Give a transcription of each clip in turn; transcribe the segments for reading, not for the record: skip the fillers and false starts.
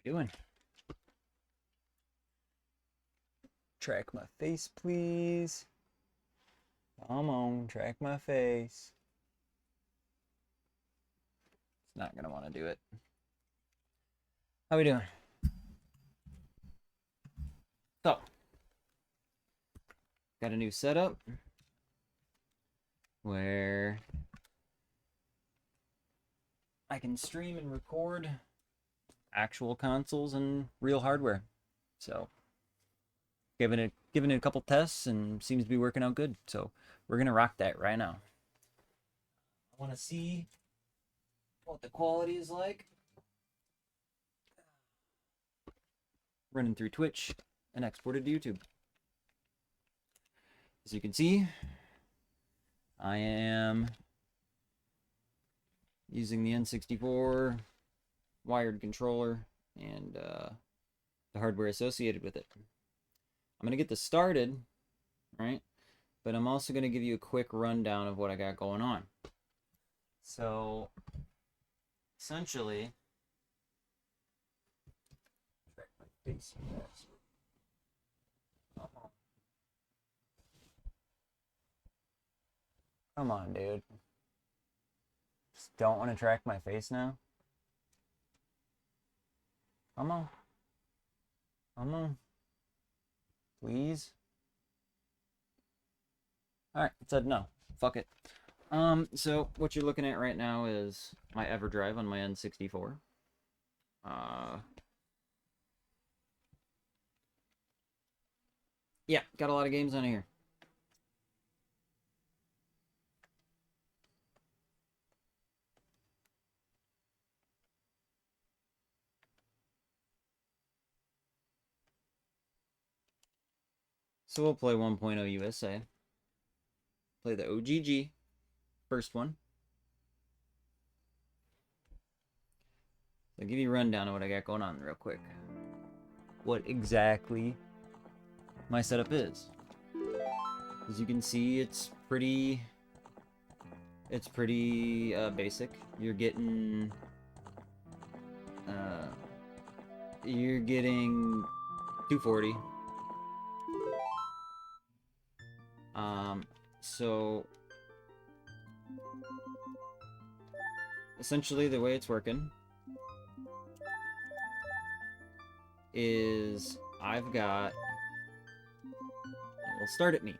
Doing? Track my face, please. Come on, track my face. It's not gonna want to do it. How we doing? So, got a new setup where I can stream and record actual consoles and real hardware. So, giving it a couple tests and seems to be working out good. So, we're gonna rock that right now. I want to see what the quality is like. Running through Twitch and exported to YouTube. As you can see, I am using the N64 wired controller and the hardware associated with it. I'm going to get this started, right? But I'm also going to give you a quick rundown of what I got going on. So, essentially, come on, dude. Just don't want to track my face now. Come on. Come on. Please. Alright, it said no. Fuck it. So what you're looking at right now is my EverDrive on my N64. Yeah, got a lot of games on here. So we'll play 1.0 USA. Play the OGG, first one. I'll give you a rundown of what I got going on real quick. What exactly my setup is. As you can see, it's pretty basic. You're getting 240. So essentially the way it's working is I've got, we'll start at me.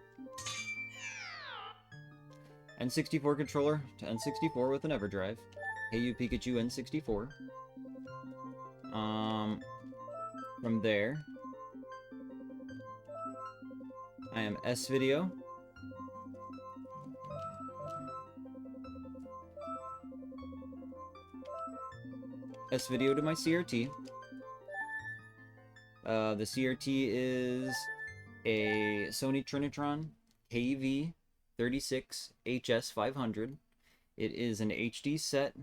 N64 controller to N64 with an EverDrive. Hey You Pikachu N64. From there, I am S-Video. S-Video to my CRT. The CRT is a Sony Trinitron KV-36HS500. It is an HD set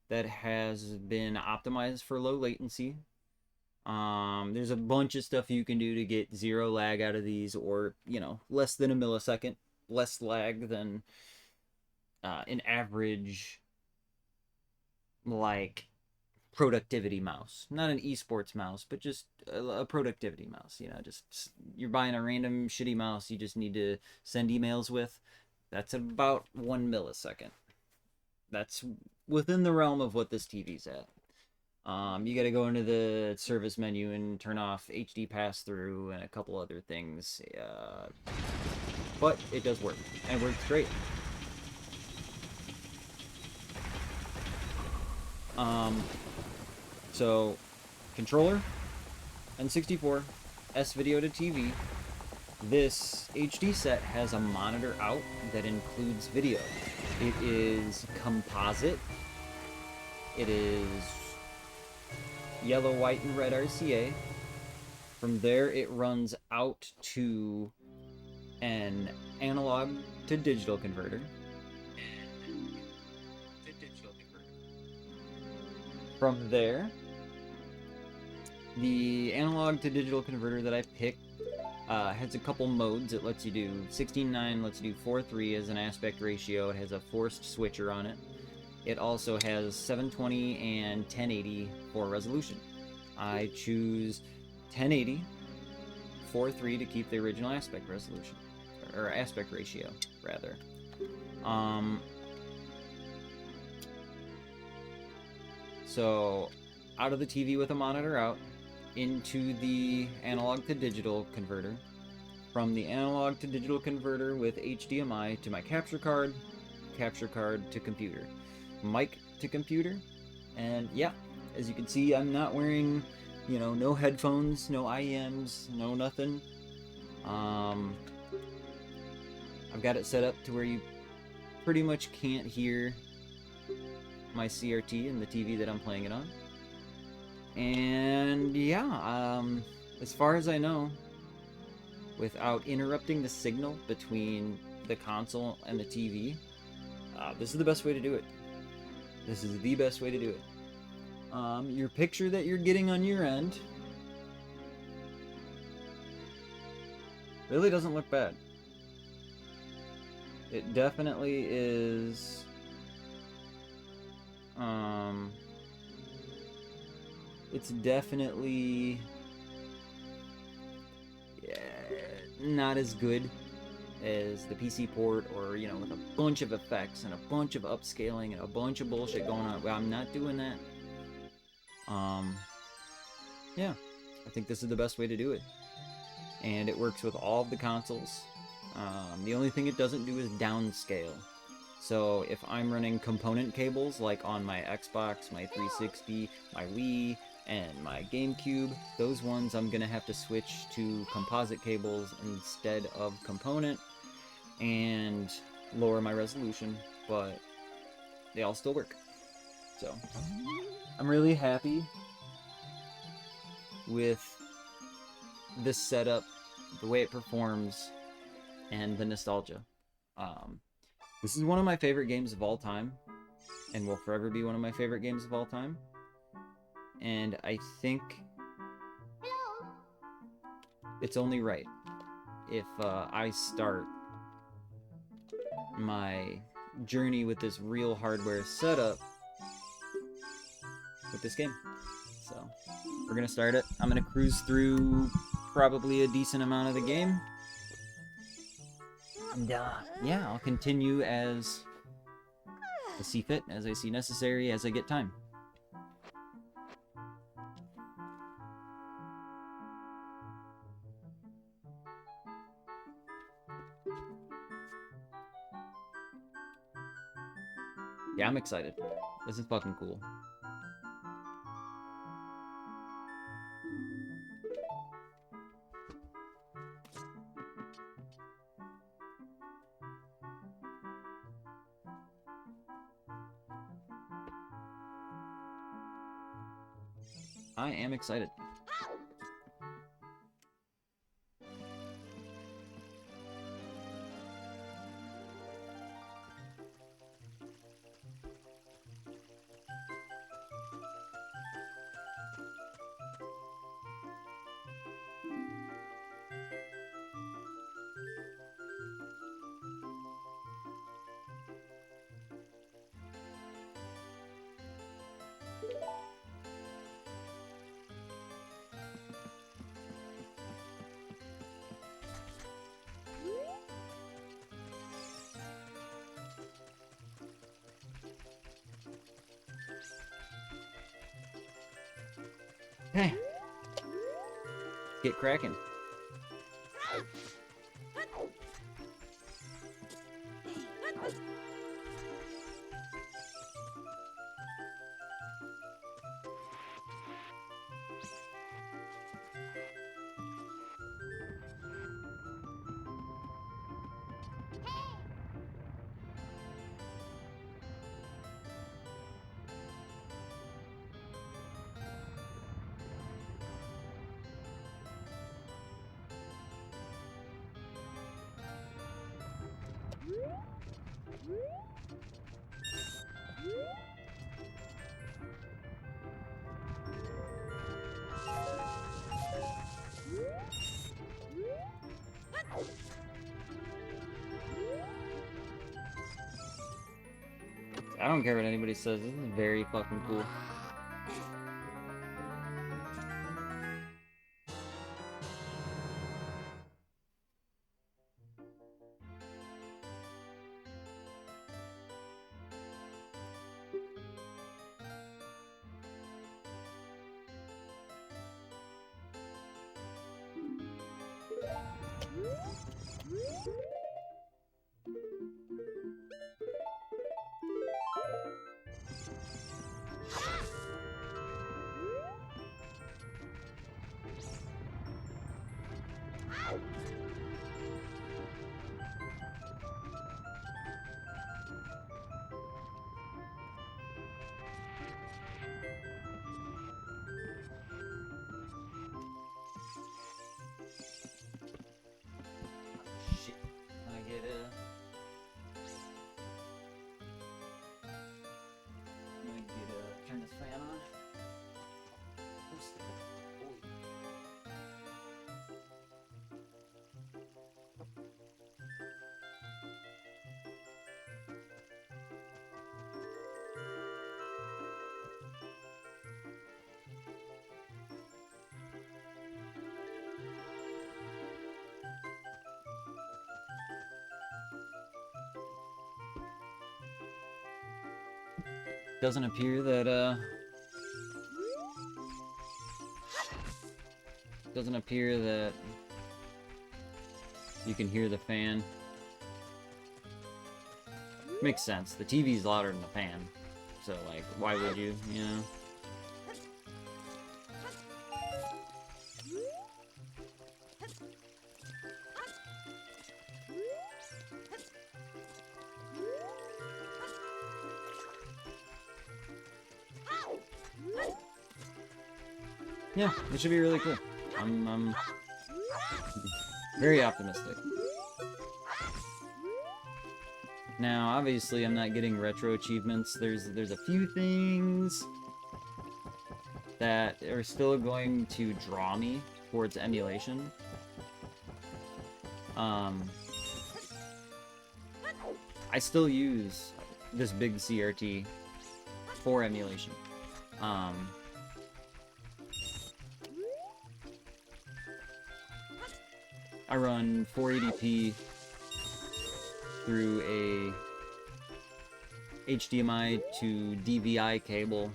that has been optimized for low latency. There's a bunch of stuff you can do to get zero lag out of these, or, you know, less than a millisecond, less lag than an average, like, productivity mouse. Not an esports mouse, but just a productivity mouse. You know, just you're buying a random shitty mouse you just need to send emails with. That's about 1 millisecond. That's within the realm of what this TV's at. You got to go into the service menu and turn off HD pass-through and a couple other things. But it does work, and it works great. So, controller, N64, S-Video to TV. This HD set has a monitor out that includes video. It is composite. It is yellow, white, and red RCA. From there, it runs out to an analog to digital converter. From there, the analog to digital converter that I picked has a couple modes. It lets you do 16:9, lets you do 4:3 as an aspect ratio. It has a forced switcher on it. It also has 720 and 1080 for resolution. I choose 1080 4:3 to keep the original aspect resolution, or aspect ratio, rather. So, out of the TV with a monitor out, into the analog to digital converter, from the analog to digital converter with HDMI to my capture card to computer, mic to computer, and yeah, as you can see, I'm not wearing, you know, no headphones, no IEMs, no nothing. I've got it set up to where you pretty much can't hear my CRT and the TV that I'm playing it on. And yeah, as far as I know, without interrupting the signal between the console and the TV, this is the best way to do it. This is the best way to do it. Your picture that you're getting on your end really doesn't look bad. It definitely is. It's definitely not as good as the PC port, or, you know, with a bunch of effects and a bunch of upscaling and a bunch of bullshit going on. Well, I'm not doing that. Yeah, I think this is the best way to do it. And it works with all of the consoles. The only thing it doesn't do is downscale. So if I'm running component cables, like on my Xbox, my 360, my Wii, and my GameCube, those ones I'm gonna have to switch to composite cables instead of component and lower my resolution, but they all still work. So I'm really happy with this setup, the way it performs, and the nostalgia. This is one of my favorite games of all time, and will forever be one of my favorite games of all time. And I think it's only right if I start my journey with this real hardware setup with this game. So we're gonna start it. I'm gonna cruise through probably a decent amount of the game. And yeah, I'll continue as I see fit, as I see necessary, as I get time. Yeah, I'm excited. This is fucking cool. I am excited. Okay. Get cracking. I don't care what anybody says, this is very fucking cool. Shit. I get a... turn this fan on. Doesn't appear that you can hear the fan. Makes sense. The TV's louder than the fan. So, like, why would you, you know? Yeah, it should be really cool. I'm very optimistic. Now, obviously, I'm not getting retro achievements. There's a few things that are still going to draw me towards emulation. I still use this big CRT for emulation. I run 480p through a HDMI to DVI cable.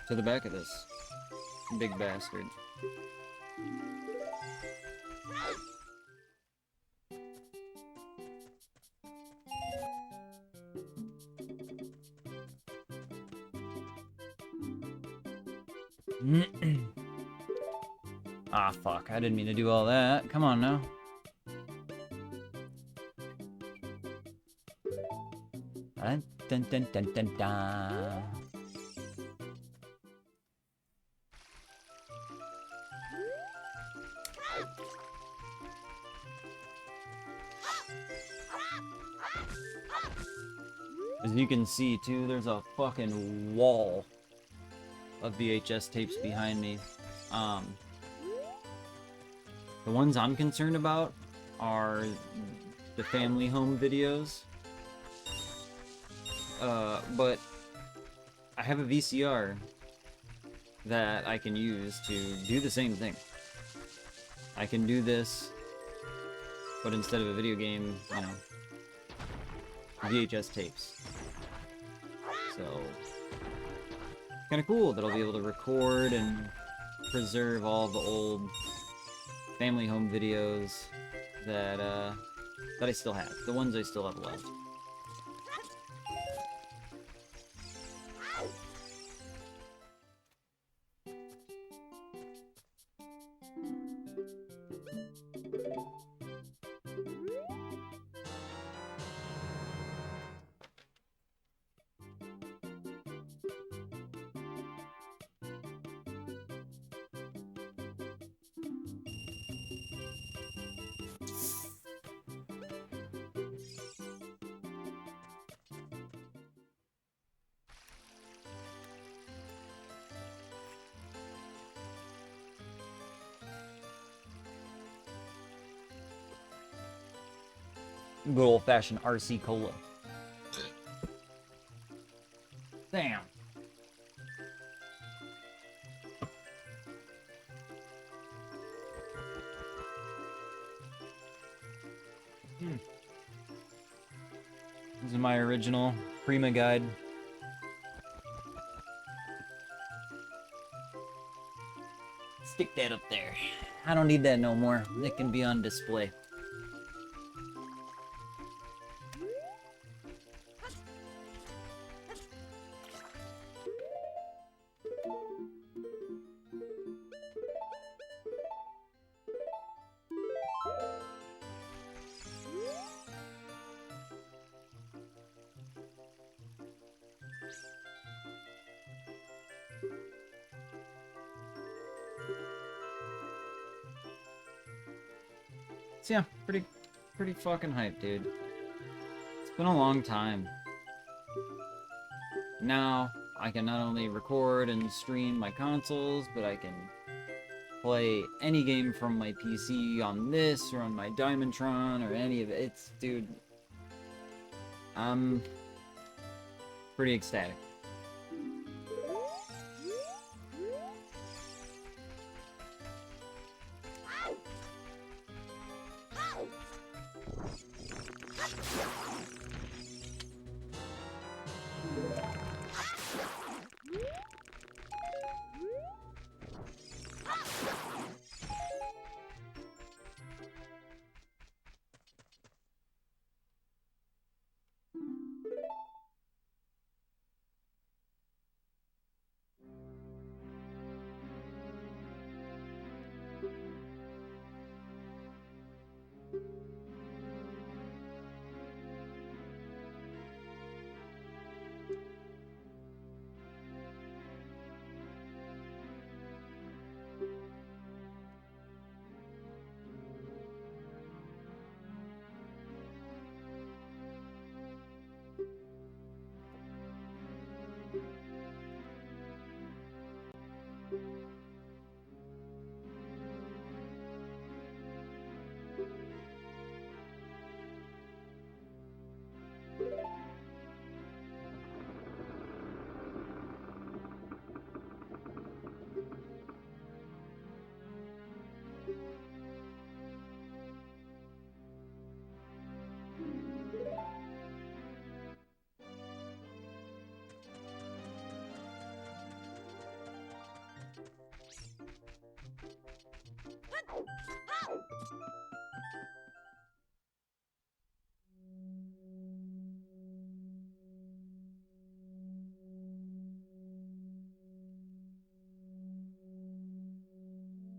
To the back of this big bastard. Ah, fuck. I didn't mean to do all that. Come on now. Dun, dun, dun, dun, dun, dun. As you can see, too, there's a fucking wall of VHS tapes behind me. The ones I'm concerned about are the family home videos. But I have a VCR that I can use to do the same thing. I can do this, but instead of a video game, you know, VHS tapes. So, kind of cool that I'll be able to record and preserve all the old family home videos that I still have, the ones I still have left. Good old-fashioned RC Cola. Damn. This is my original Prima guide. Stick that up there. I don't need that no more. It can be on display. So yeah, pretty fucking hyped, dude. It's been a long time. Now, I can not only record and stream my consoles, but I can play any game from my PC on this, or on my Diamondtron, or any of it. It's, dude, I'm pretty ecstatic.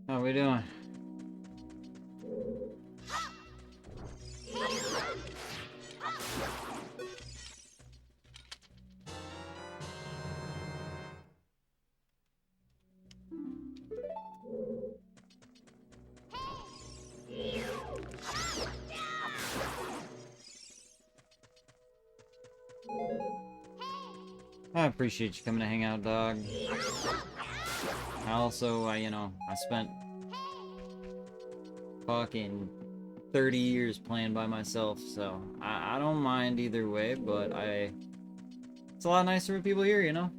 How we doing? I appreciate you coming to hang out, dog. I also, you know, I spent fucking 30 years playing by myself, so I don't mind either way, but it's a lot nicer with people here, you know?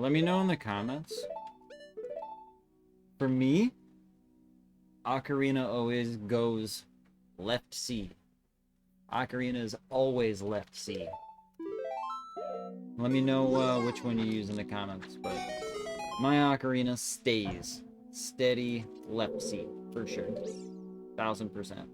Let me know in the comments. For me, Ocarina always goes left C. Ocarina is always left C. Let me know which one you use in the comments, but my Ocarina stays steady left C, for sure. 1000%.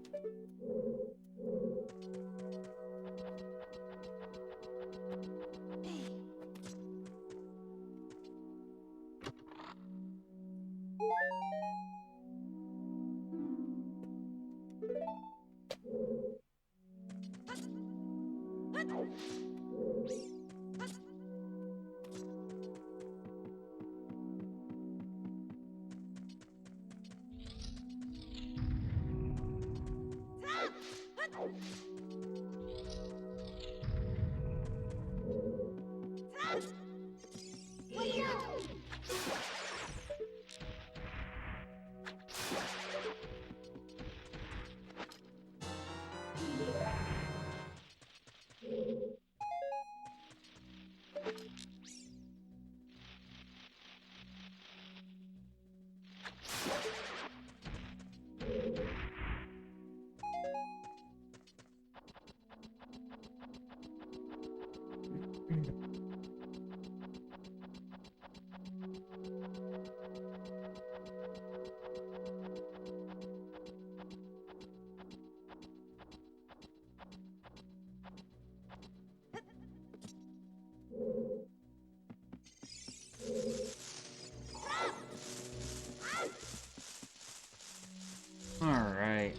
Alright.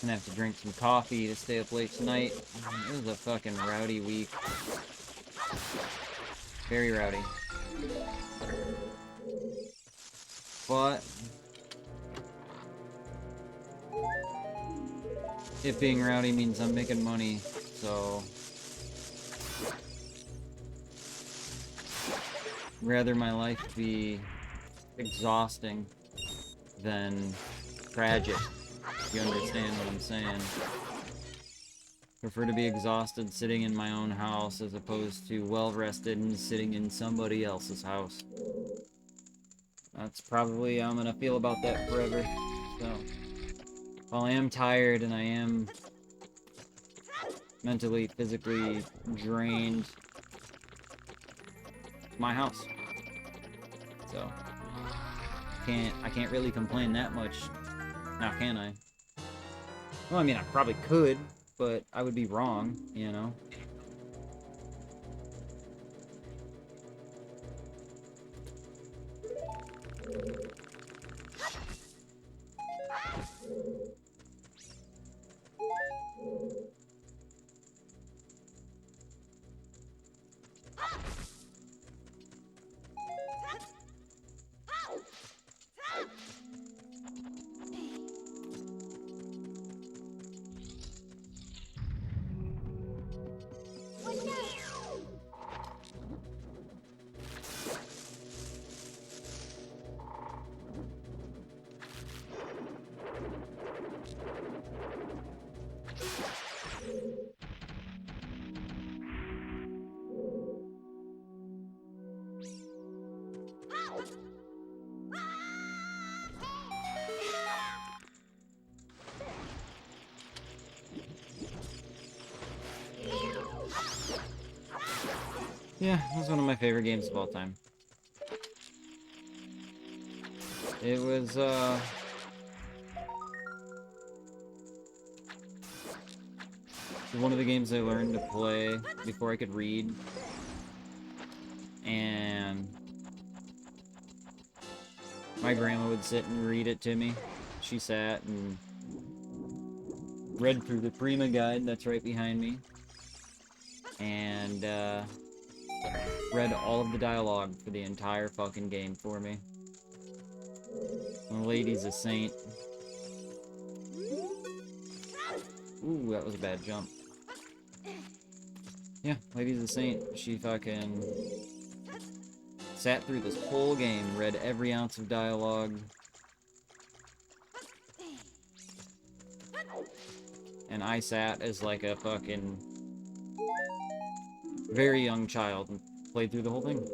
Gonna have to drink some coffee to stay up late tonight. It was a fucking rowdy week. Very rowdy. But it being rowdy means I'm making money, so rather my life be exhausting than tragic. You understand what I'm saying? Prefer to be exhausted sitting in my own house as opposed to well-rested and sitting in somebody else's house. That's probably how I'm gonna feel about that forever. So, while I am tired and I am mentally, physically drained, it's my house. So, I can't really complain that much. Now can I? Well, I mean, I probably could, but I would be wrong, you know? Yeah, it was one of my favorite games of all time. It was, one of the games I learned to play before I could read. And my grandma would sit and read it to me. She sat and read through the Prima guide that's right behind me. And, read all of the dialogue for the entire fucking game for me. The lady's a saint. Ooh, that was a bad jump. Yeah, Lady's a saint. She fucking sat through this whole game, read every ounce of dialogue. And I sat as like a fucking very young child and played through the whole thing.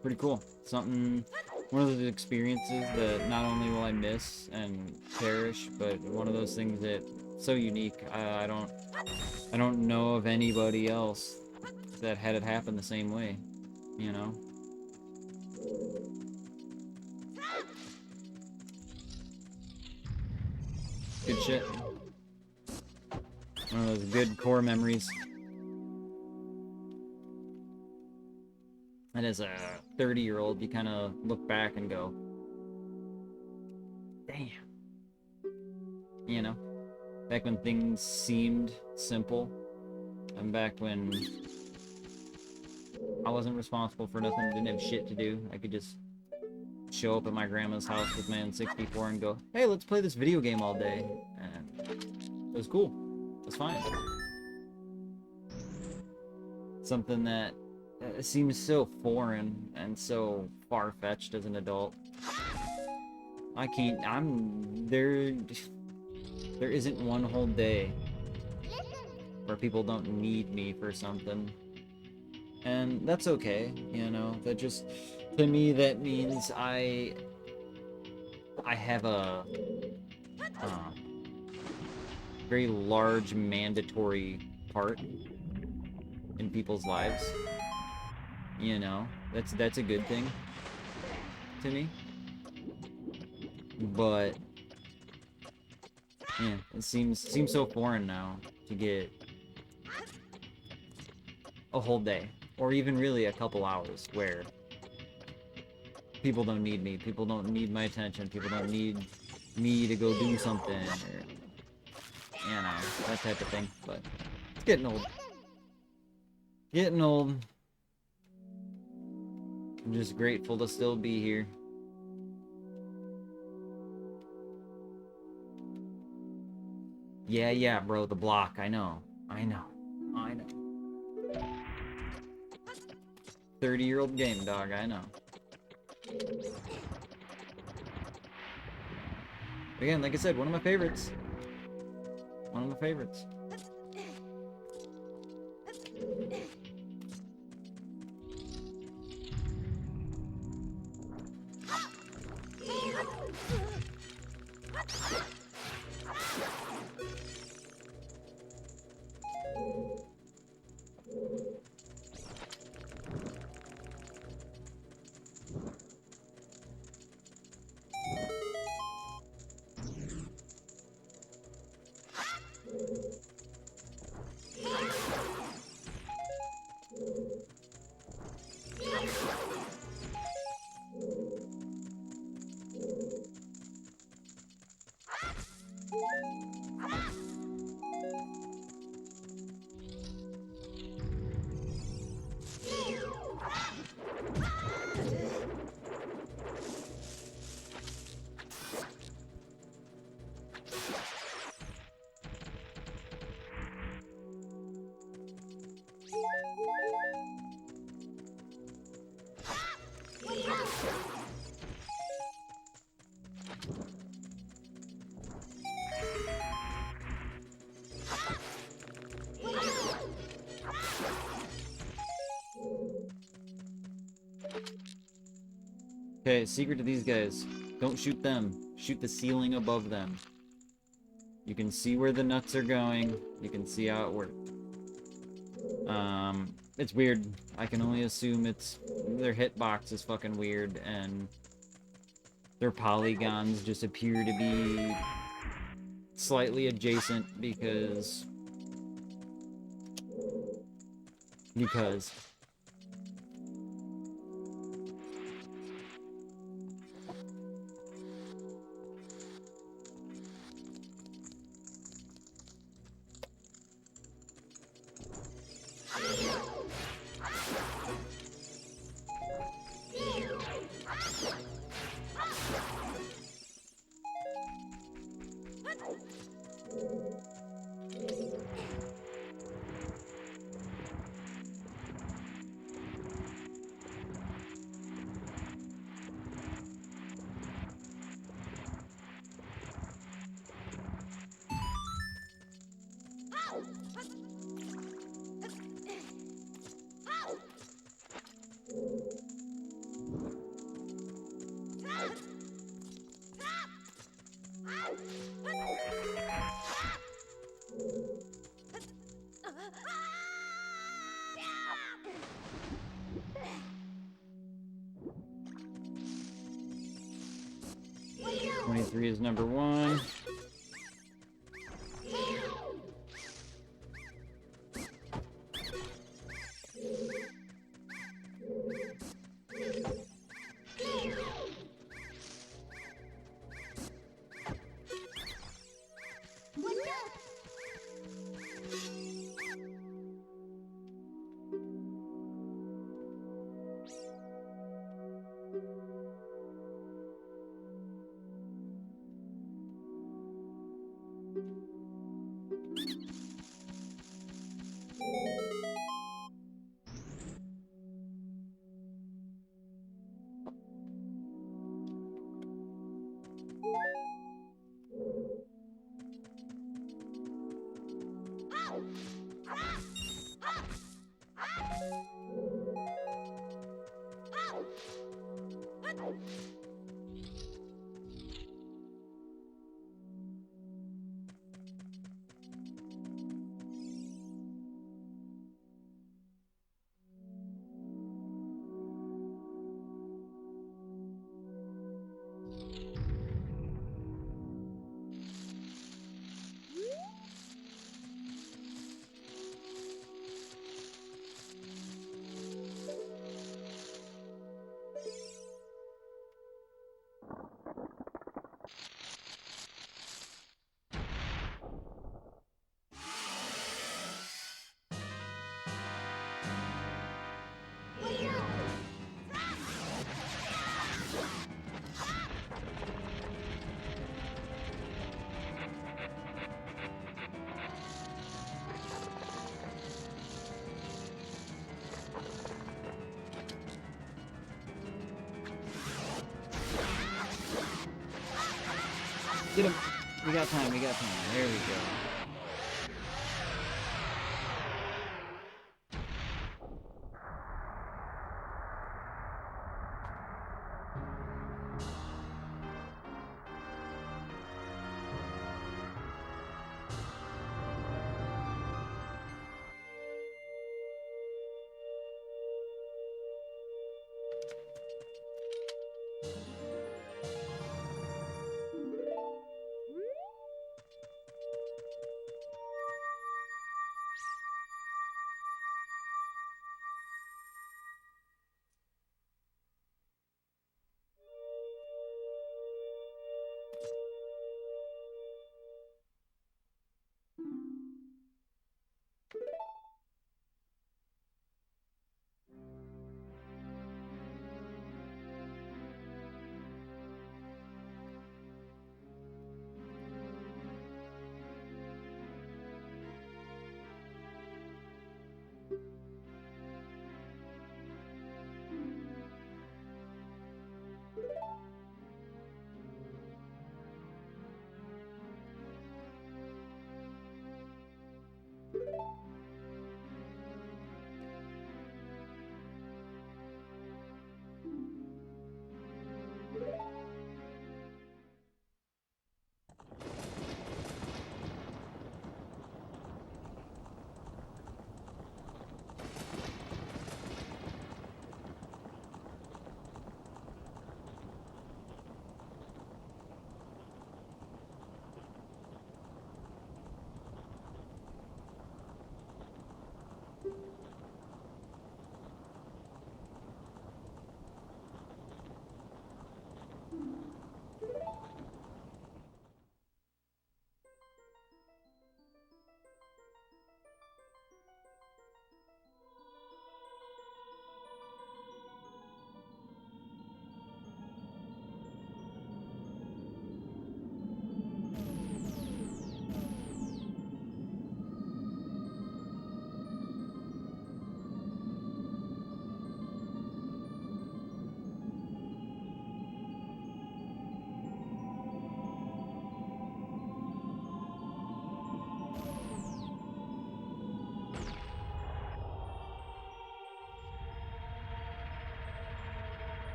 Pretty cool. Something, one of those experiences that not only will I miss and cherish, but one of those things that so unique. I don't know of anybody else that had it happen the same way, you know? Good shit. One of those good core memories. And as a 30-year-old, you kind of look back and go, damn. You know? Back when things seemed simple. And back when I wasn't responsible for nothing, didn't have shit to do. I could just show up at my grandma's house with my N64 and go, hey, let's play this video game all day. And it was cool. It was fine. Something that seems so foreign and so far-fetched as an adult. I can't, there isn't one whole day where people don't need me for something. And that's okay, you know, that just, to me, that means I have a very large mandatory part in people's lives. You know, that's a good thing to me. But yeah, it seems so foreign now to get a whole day, or even really a couple hours, where people don't need me, people don't need my attention, people don't need me to go do something, or, you know, that type of thing. But it's getting old. Getting old. I'm just grateful to still be here. Yeah, bro, the block, I know. 30-year-old game, dog, I know. Again, like I said, one of my favorites. One of my favorites. Okay, secret to these guys. Don't shoot them. Shoot the ceiling above them. You can see where the nuts are going. You can see how it works. It's weird. I can only assume it's... their hitbox is fucking weird, and... their polygons just appear to be... slightly adjacent because... 23 is number 1. Get him! We got time, we got time. There we go.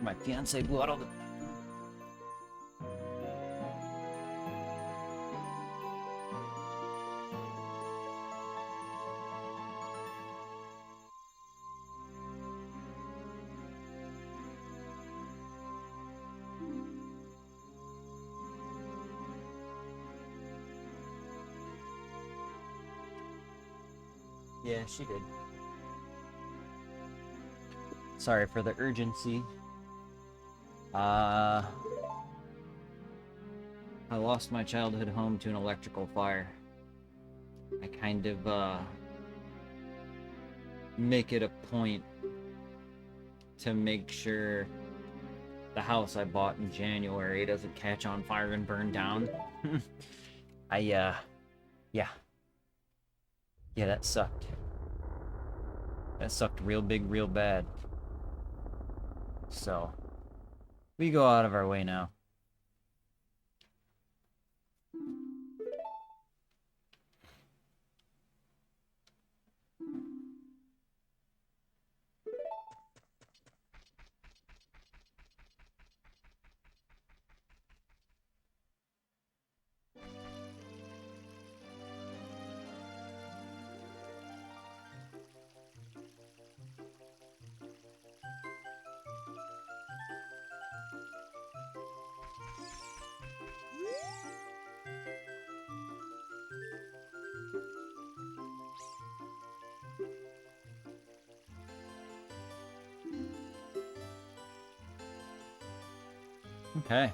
My fiance blew out all the... Yeah, she did. Sorry for the urgency. I lost my childhood home to an electrical fire. I kind of, make it a point to make sure the house I bought in January doesn't catch on fire and burn down. Yeah. Yeah, that sucked. That sucked real big, real bad. So, we go out of our way now. Okay.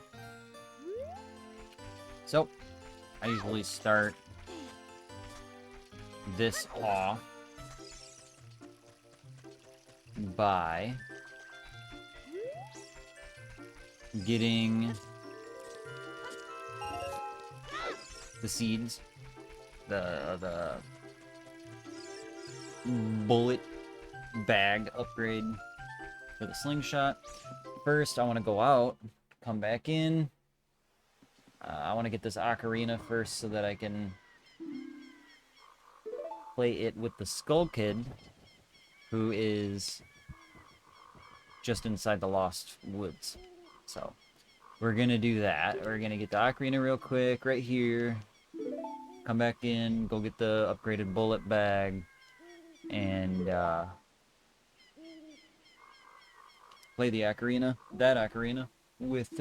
So, I usually start this off by getting the seeds, the bullet bag upgrade for the slingshot. First, I want to go out, come back in. I want to get this ocarina first so that I can play it with the Skull Kid, who is just inside the Lost Woods. So, we're going to do that. We're going to get the ocarina real quick right here. Come back in, go get the upgraded bullet bag, and play the ocarina, that ocarina, with,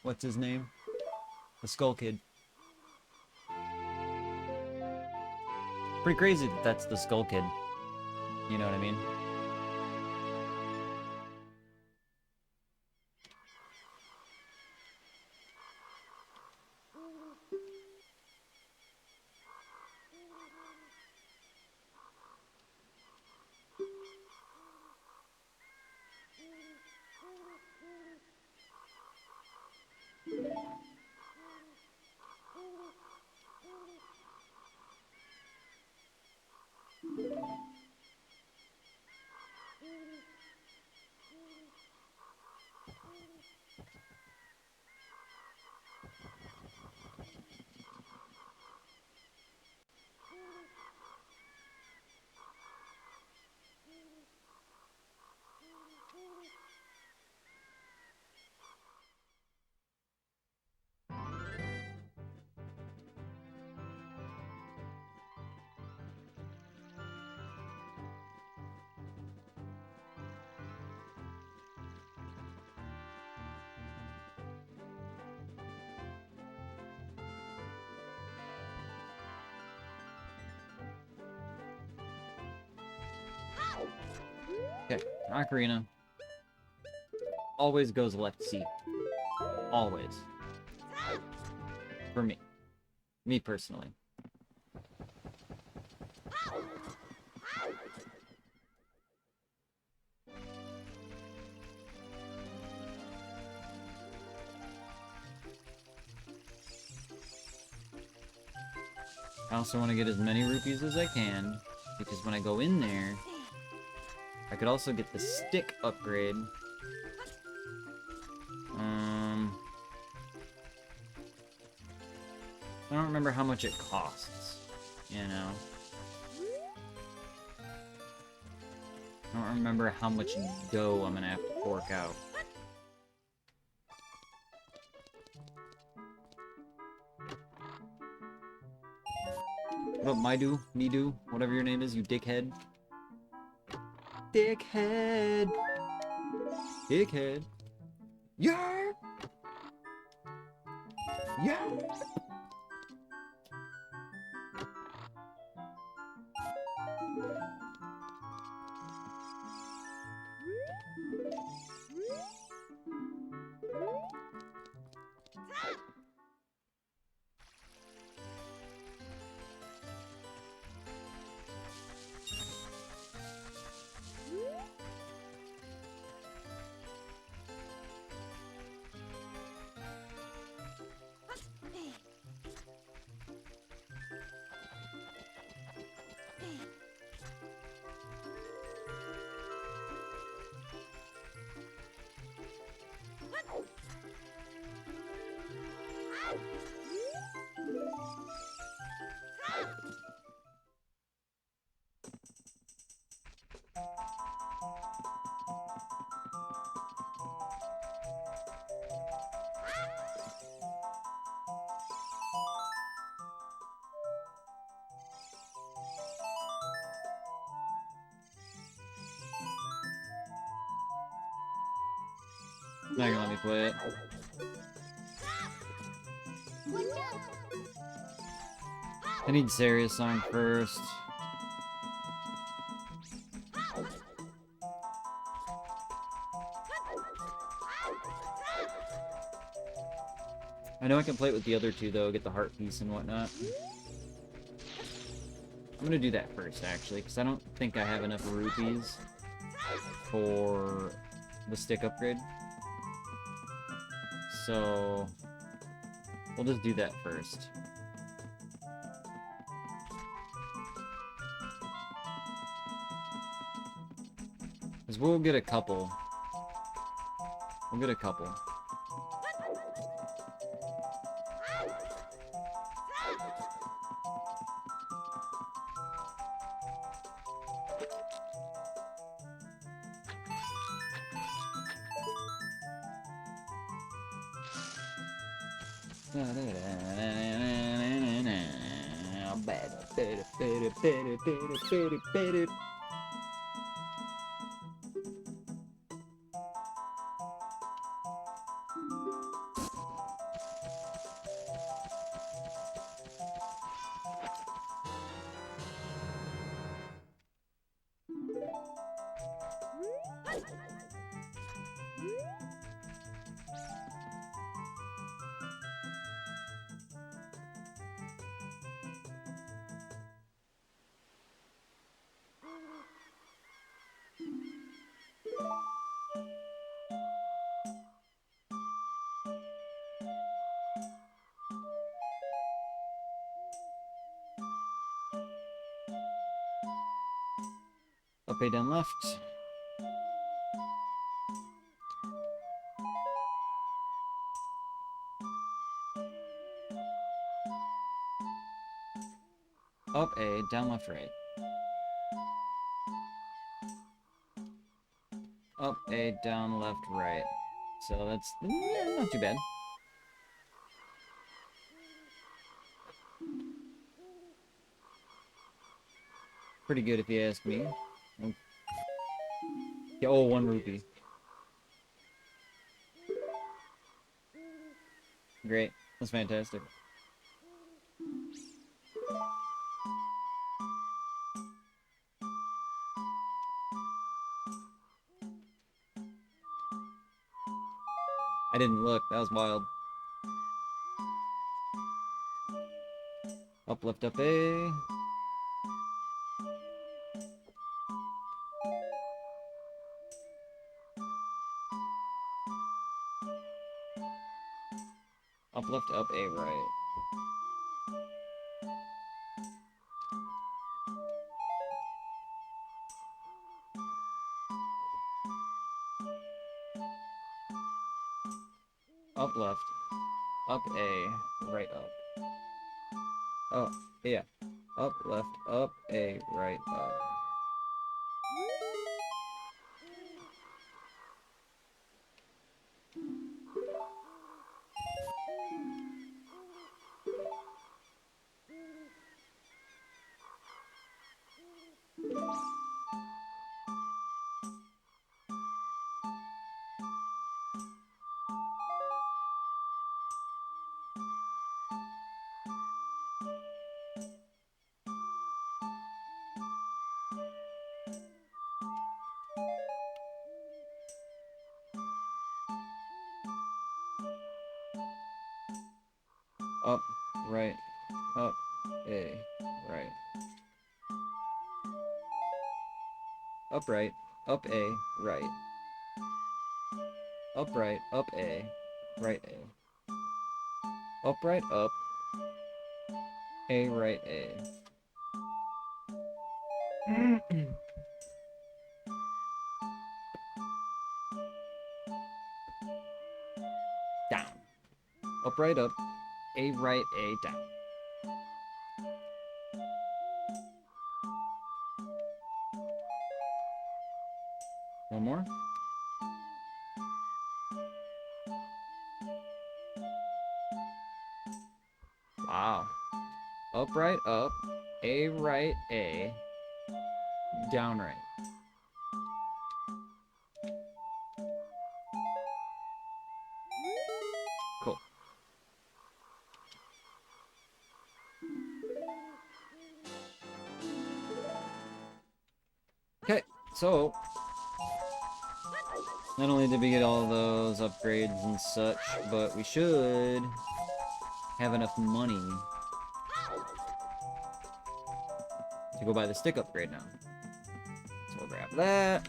what's his name? The Skull Kid. Pretty crazy that that's the Skull Kid. You know what I mean? Okay, ocarina always goes left C. Always. For me. Me personally. I also want to get as many rupees as I can, because when I go in there, I could also get the stick upgrade. I don't remember how much it costs, you know? I I don't remember how much dough I'm gonna have to fork out. What up, Midu, whatever your name is, you dickhead. Dickhead! Dickhead! Yeah! Yeah! Not gonna let me play it. I need Serious song first. I know I can play it with the other two though, get the heart piece and whatnot. I'm gonna do that first actually, because I don't think I have enough rupees for the stick upgrade. So we'll just do that first. Because we'll get a couple. We'll get a couple. Up, A, down, left. Up, A, down, left, right. Up, A, down, left, right. So that's not too bad. Pretty good if you ask me. Oh, 1 rupee. Great. That's fantastic. I didn't look. That was wild. Up, left, up, A. Up, left, up, A, right. Up, left, up, A, right, up. Oh, yeah. Up, left, up, A, right, up. up, right, up, A, right. Up, right, up, A, right. Up, right, up, A, right, A. Up, right, up, A, right, A. Down. Up, right, up, A, right, A, down. One more. Wow. Up, right, up, A, right, A, down, right. Cool. Okay, so not only did we get all those upgrades and such, but we should have enough money to go buy the stick upgrade now. So we'll grab that.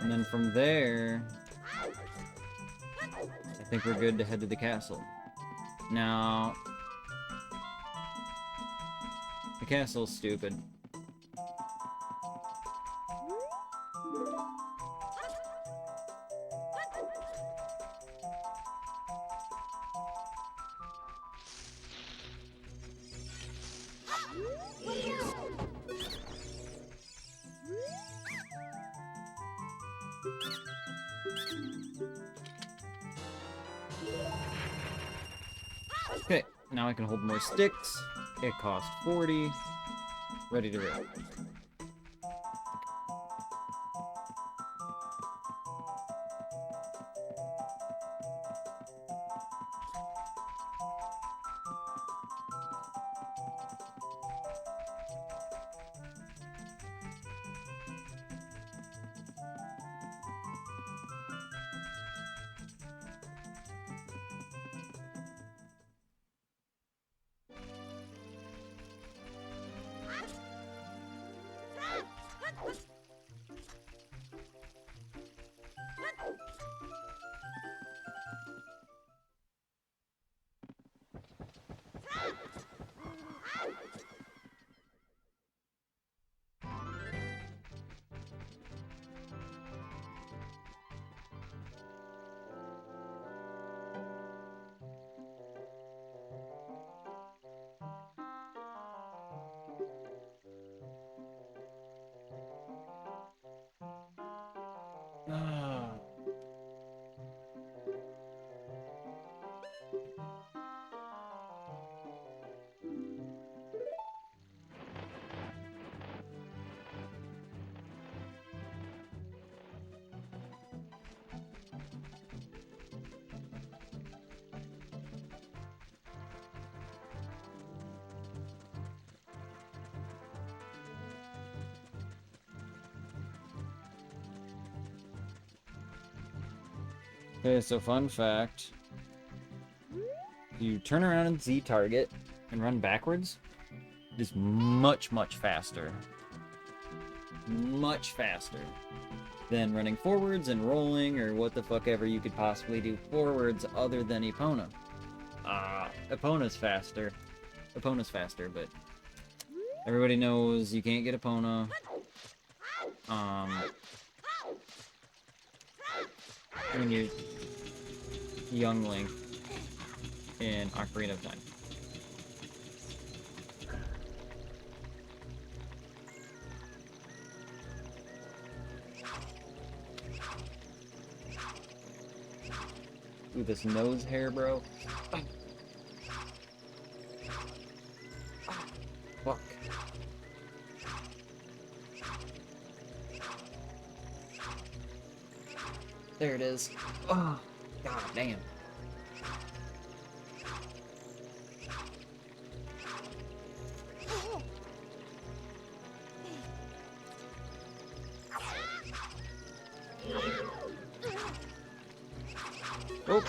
And then from there, I think we're good to head to the castle. Now, the castle's stupid. Okay, now I can hold more sticks. It cost 40. Ready to rip. Okay, so fun fact. If you turn around and Z target and run backwards, it is much, much faster. Much faster than running forwards and rolling or what the fuck ever you could possibly do forwards other than Epona. Epona's faster. Epona's faster, but everybody knows you can't get Epona. When you're young Link in Ocarina of Time. Ooh, this nose hair, bro. Fuck. There it is. Oh, god damn. Oh.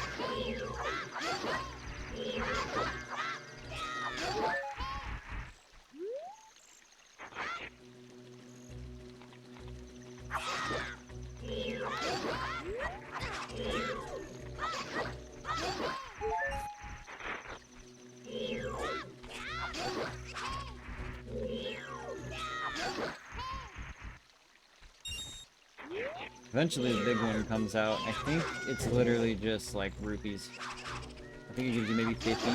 Eventually the big one comes out. I think it's literally just like rupees. I think it gives you maybe 50.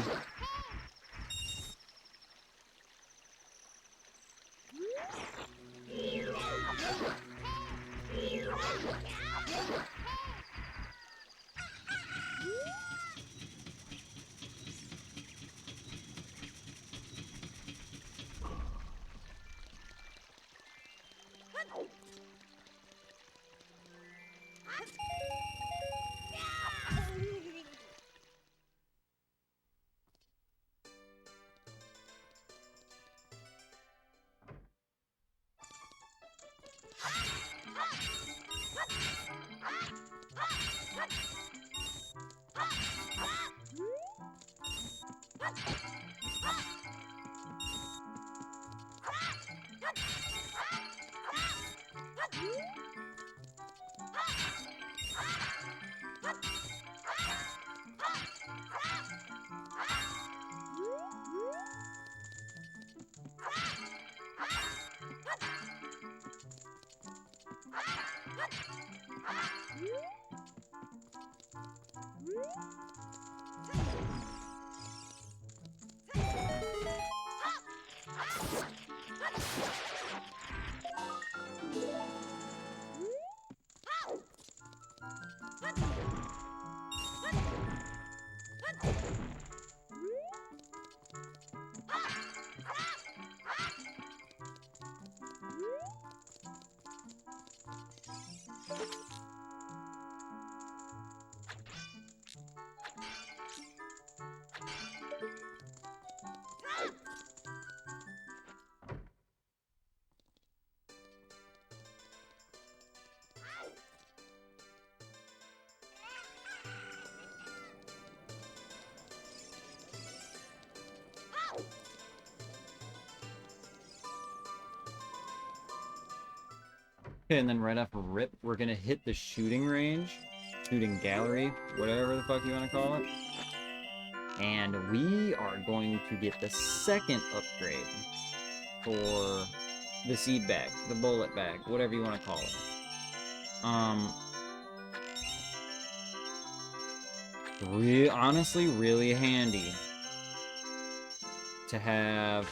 Okay, and then right off a rip, we're gonna hit the shooting range, shooting gallery, whatever the fuck you want to call it. And we are going to get the second upgrade for the seed bag, the bullet bag, whatever you want to call it. Honestly, really handy to have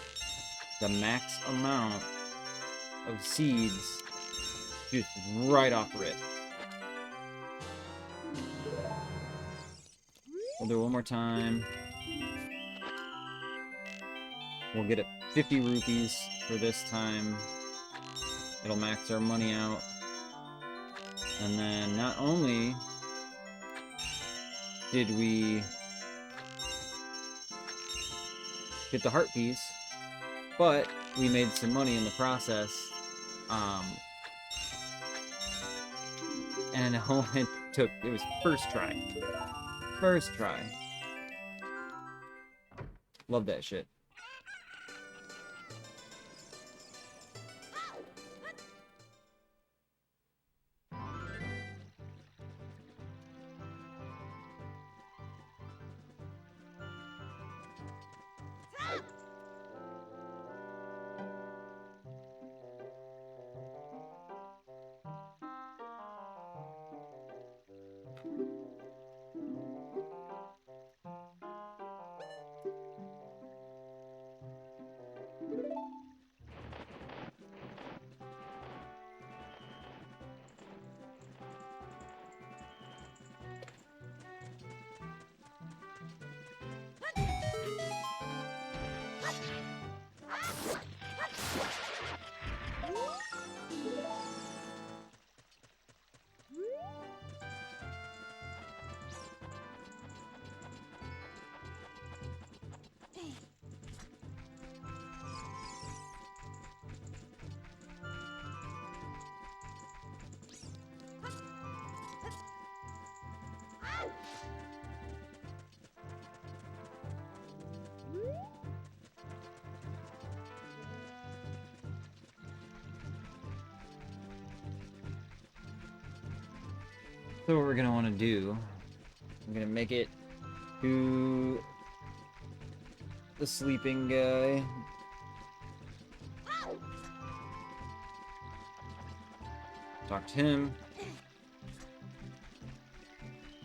the max amount of seeds just right off rip. We'll do it one more time. We'll get it 50 rupees for this time. It'll max our money out. And then not only did we get the heart piece, but we made some money in the process. And it was first try. First try. Love that shit. So what we're gonna want to do, I'm gonna make it to the sleeping guy. Talk to him.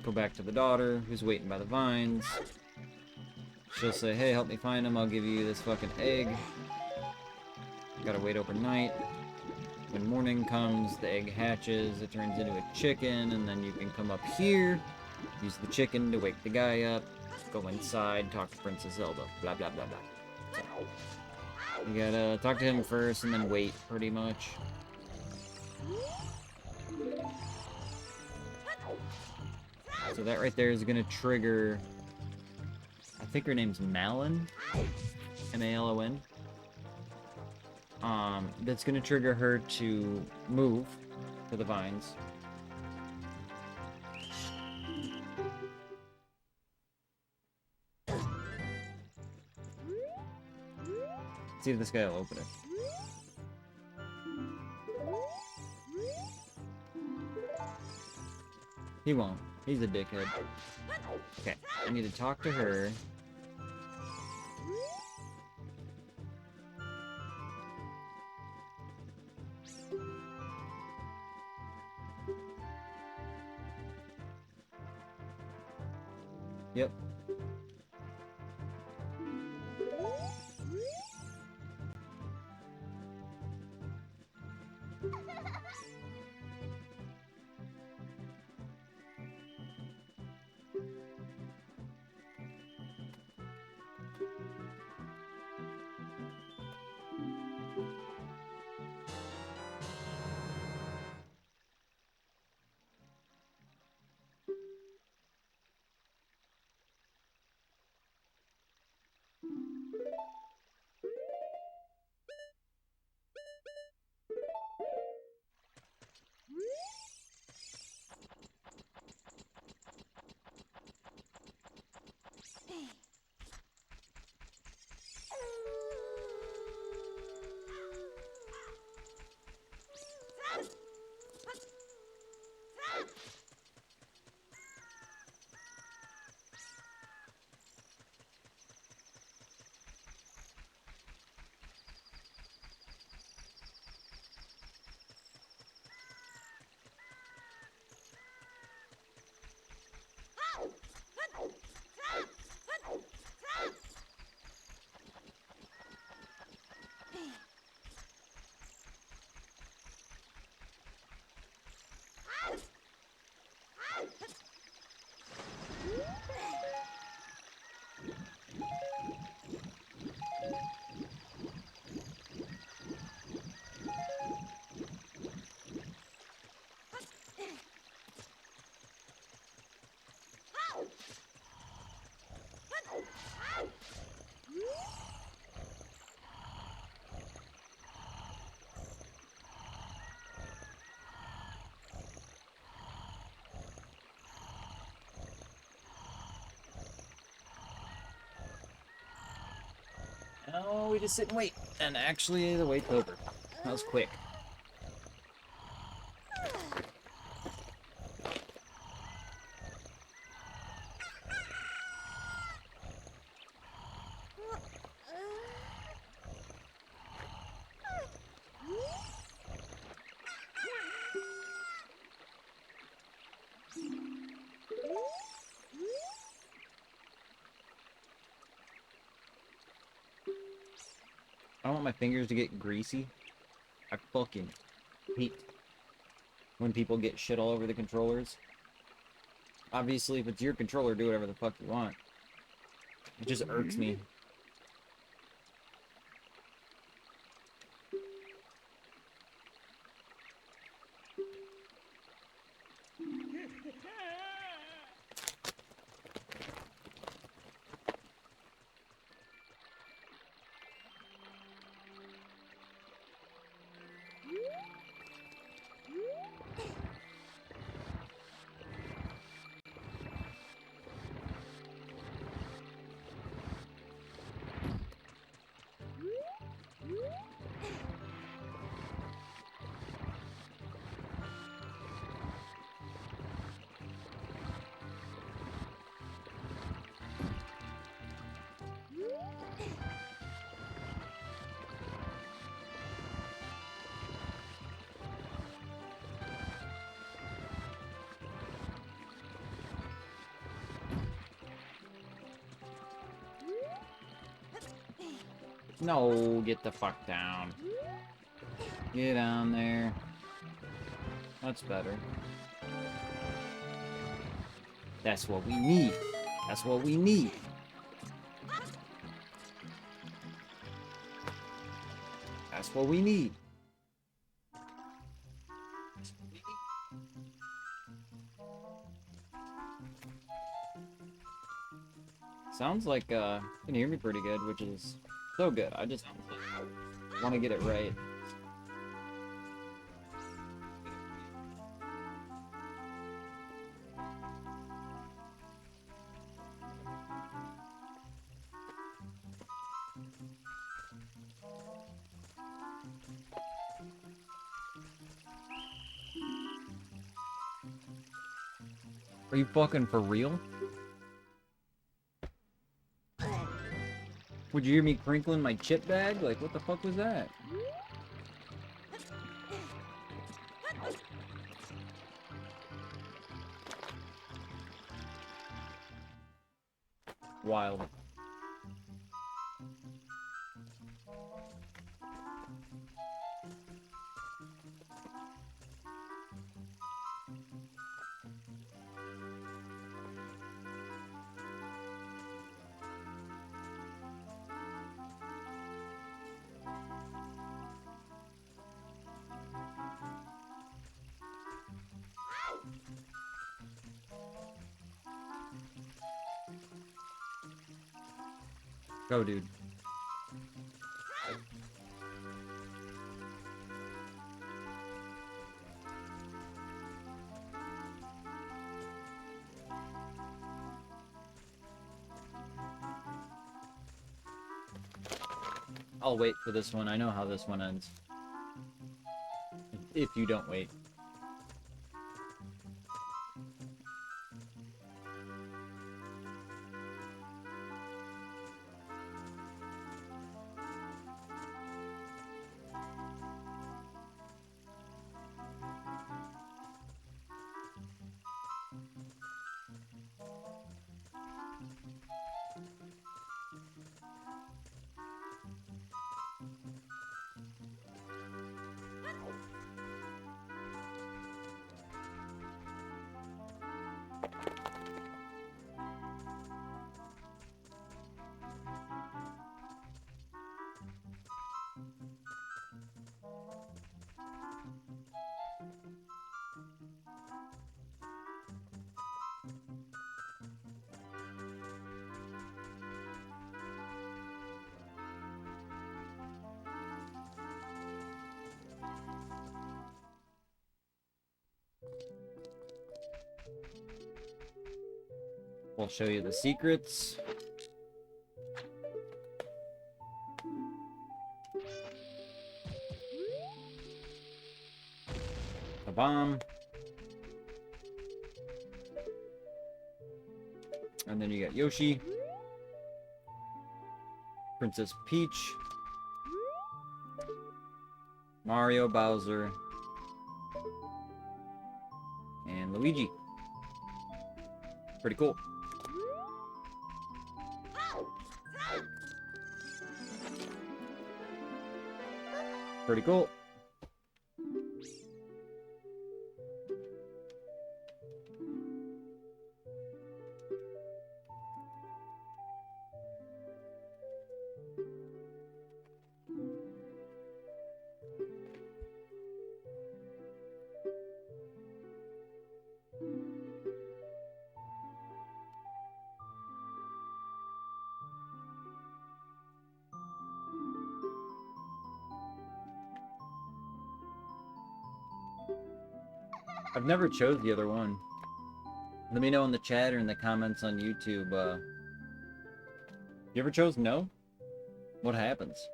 Go back to the daughter, who's waiting by the vines. She'll say, hey, help me find him, I'll give you this fucking egg. Gotta wait overnight. When morning comes, the egg hatches, it turns into a chicken, and then you can come up here, use the chicken to wake the guy up, go inside, talk to Princess Zelda, blah blah blah blah. So, you gotta talk to him first, and then wait, pretty much. So that right there is gonna trigger, I think her name's Malon, M-A-L-O-N. That's gonna trigger her to move to the vines. See if this guy will open it. He won't. He's a dickhead. Okay, I need to talk to her. Yep. Oh, we just sit and wait. And actually, the wait's over. That was quick. I don't want my fingers to get greasy. I fucking hate when people get shit all over the controllers. Obviously, if it's your controller, do whatever the fuck you want. It just irks me. No, get the fuck down. Get down there. That's better. That's what we need. That's what we need. That's what we need. Sounds like you can hear me pretty good, which is so good. I just want to get it right. Are you fucking for real? Would you hear me crinkling my chip bag? Like, what the fuck was that? Wild. Go, dude. I'll wait for this one. I know how this one ends. If you don't wait. We'll show you the secrets. A bomb. And then you got Yoshi. Princess Peach. Mario, Bowser. And Luigi. Pretty cool. Pretty cool. I've never chose the other one. Let me know in the chat or in the comments on YouTube. You ever chose no? What happens?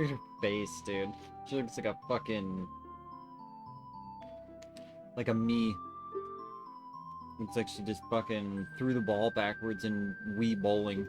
Look at her face, dude. She looks like a fucking... like a me. Looks like she just fucking threw the ball backwards in Wii bowling.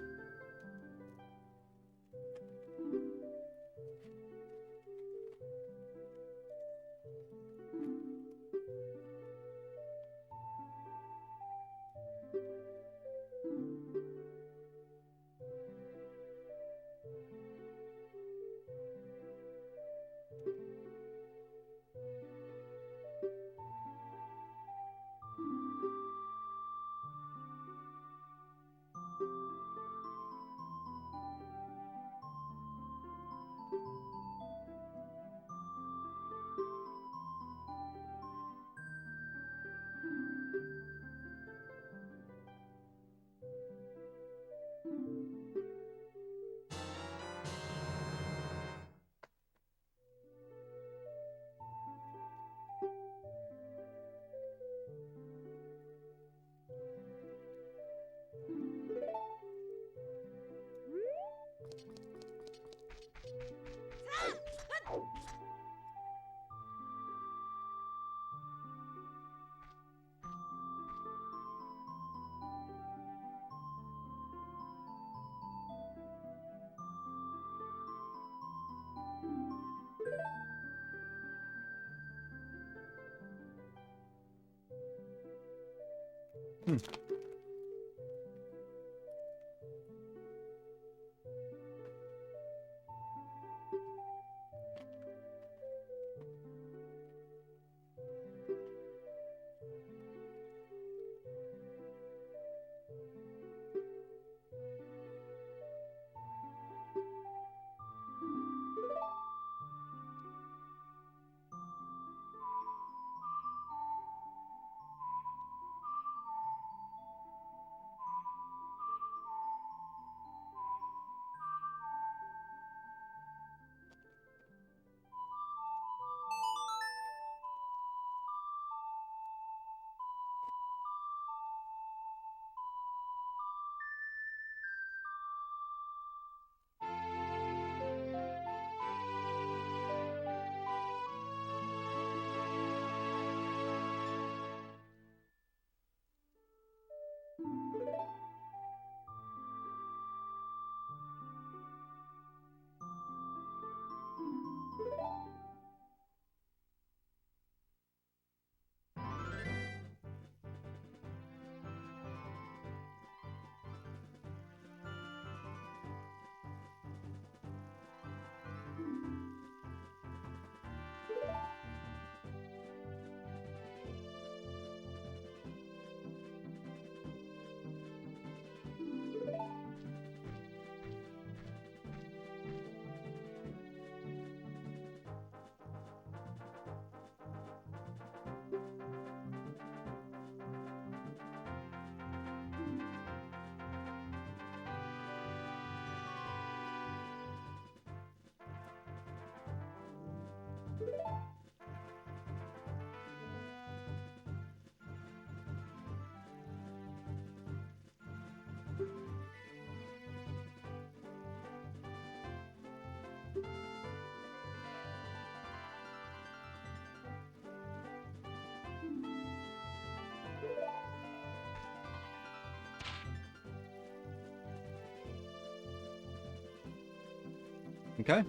Okay.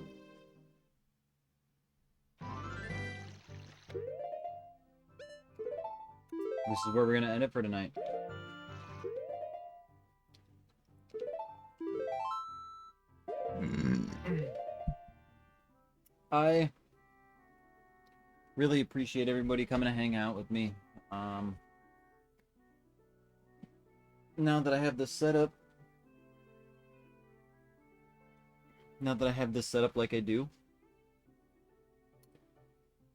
This is where we're gonna end it for tonight. I really appreciate everybody coming to hang out with me. Now that I have this set up, like I do,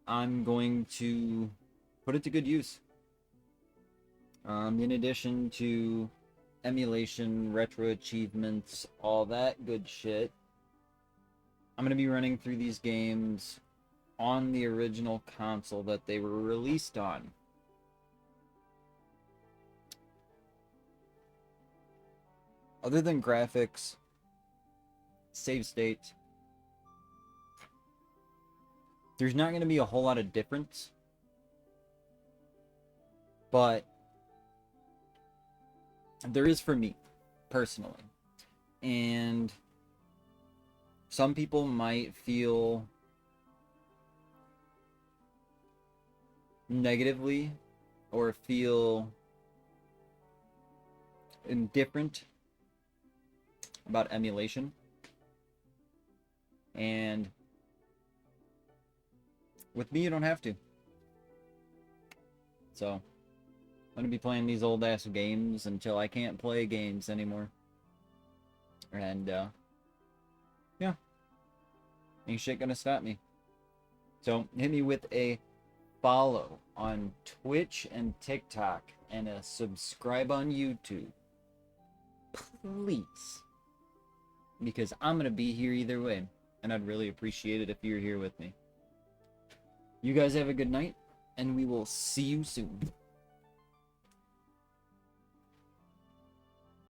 I'm going to put it to good use. In addition to emulation, retro achievements, all that good shit, I'm going to be running through these games on the original console that they were released on. Other than graphics, save state, There's not going to be a whole lot of difference, but there is for me, personally. And some people might feel negatively or feel indifferent about emulation. And with me, you don't have to. So, I'm going to be playing these old ass games until I can't play games anymore. And, yeah. Ain't shit gonna stop me. So, hit me with a follow on Twitch and TikTok and a subscribe on YouTube. Please. Because I'm gonna be here either way. And I'd really appreciate it if you're here with me. You guys have a good night, and we will see you soon.